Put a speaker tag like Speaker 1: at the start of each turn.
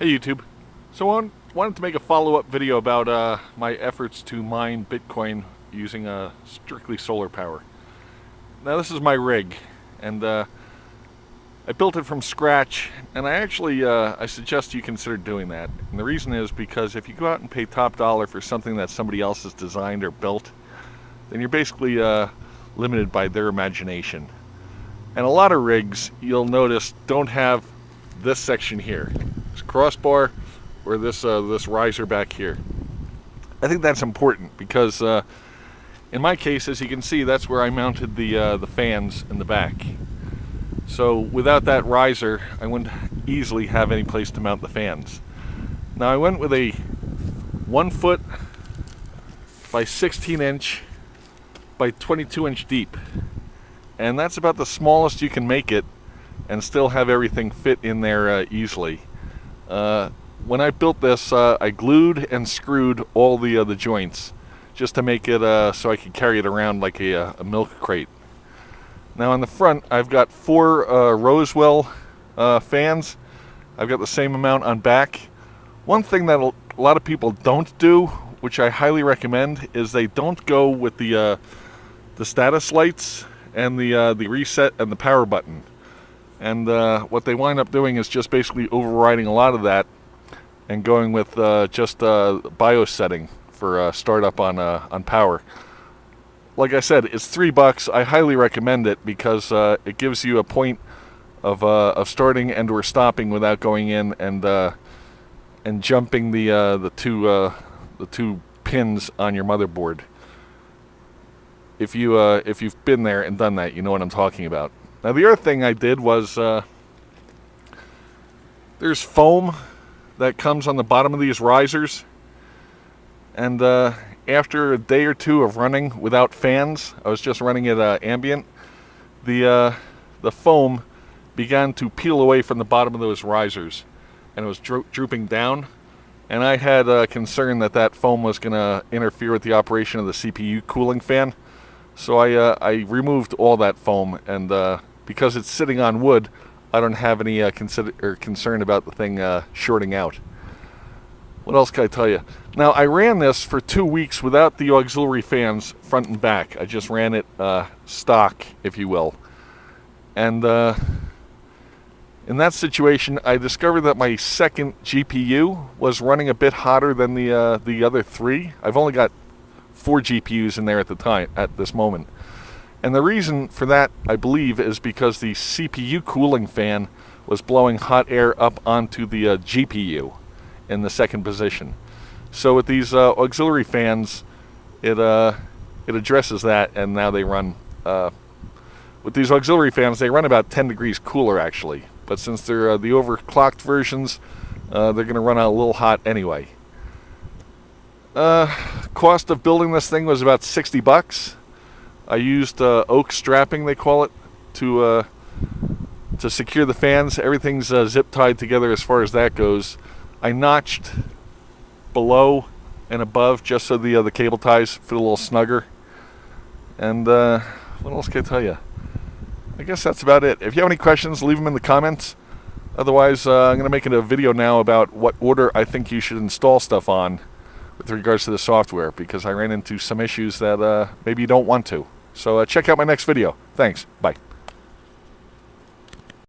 Speaker 1: Hey YouTube. So I wanted to make a follow-up video about my efforts to mine Bitcoin using strictly solar power. Now this is my rig, and I built it from scratch, and I suggest you consider doing that. And the reason is because if you go out and pay top dollar for something that somebody else has designed or built, then you're basically limited by their imagination. And a lot of rigs, you'll notice, don't have this section here. This crossbar or this riser back here. I think that's important because in my case, as you can see, that's where I mounted the fans in the back. So without that riser, I wouldn't easily have any place to mount the fans. Now I went with a 1 foot by 16 inch by 22 inch deep. And that's about the smallest you can make it and still have everything fit in there easily. When I built this, I glued and screwed all the joints just to make it so I could carry it around like a milk crate. Now on the front, I've got 4 Rosewell fans. I've got the same amount on back. One thing that a lot of people don't do, which I highly recommend, is they don't go with the status lights and the reset and the power button. And what they wind up doing is just basically overriding a lot of that and going with just BIOS setting for startup on power. Like I said, it's $3. I highly recommend it because it gives you a point of starting and or stopping without going in and jumping the two pins on your motherboard. If you've been there and done that, you know what I'm talking about. Now the other thing I did was there's foam that comes on the bottom of these risers, and after a day or two of running without fans, I was just running it ambient, the foam began to peel away from the bottom of those risers, and it was drooping down, and I had a concern that foam was going to interfere with the operation of the CPU cooling fan. So I removed all that foam, and because it's sitting on wood, I don't have any concern about the thing shorting out. What else can I tell you? Now, I ran this for 2 weeks without the auxiliary fans front and back. I just ran it stock, if you will. And in that situation, I discovered that my second GPU was running a bit hotter than the other 3. I've only got 4 GPUs in there at this moment. And the reason for that, I believe, is because the CPU cooling fan was blowing hot air up onto the GPU in the second position. So with these auxiliary fans, it addresses that, and now they run, with these auxiliary fans, they run about 10 degrees cooler actually. But since they're the overclocked versions, they're going to run out a little hot anyway. Cost of building this thing was about $60. I used oak strapping, they call it, to secure the fans. Everything's zip tied together as far as that goes. I notched below and above just so the cable ties fit a little snugger. And what else can I tell you? I guess that's about it. If you have any questions, leave them in the comments. Otherwise, I'm going to make a video now about what order I think you should install stuff on with regards to the software, because I ran into some issues that maybe you don't want to. So check out my next video. Thanks. Bye.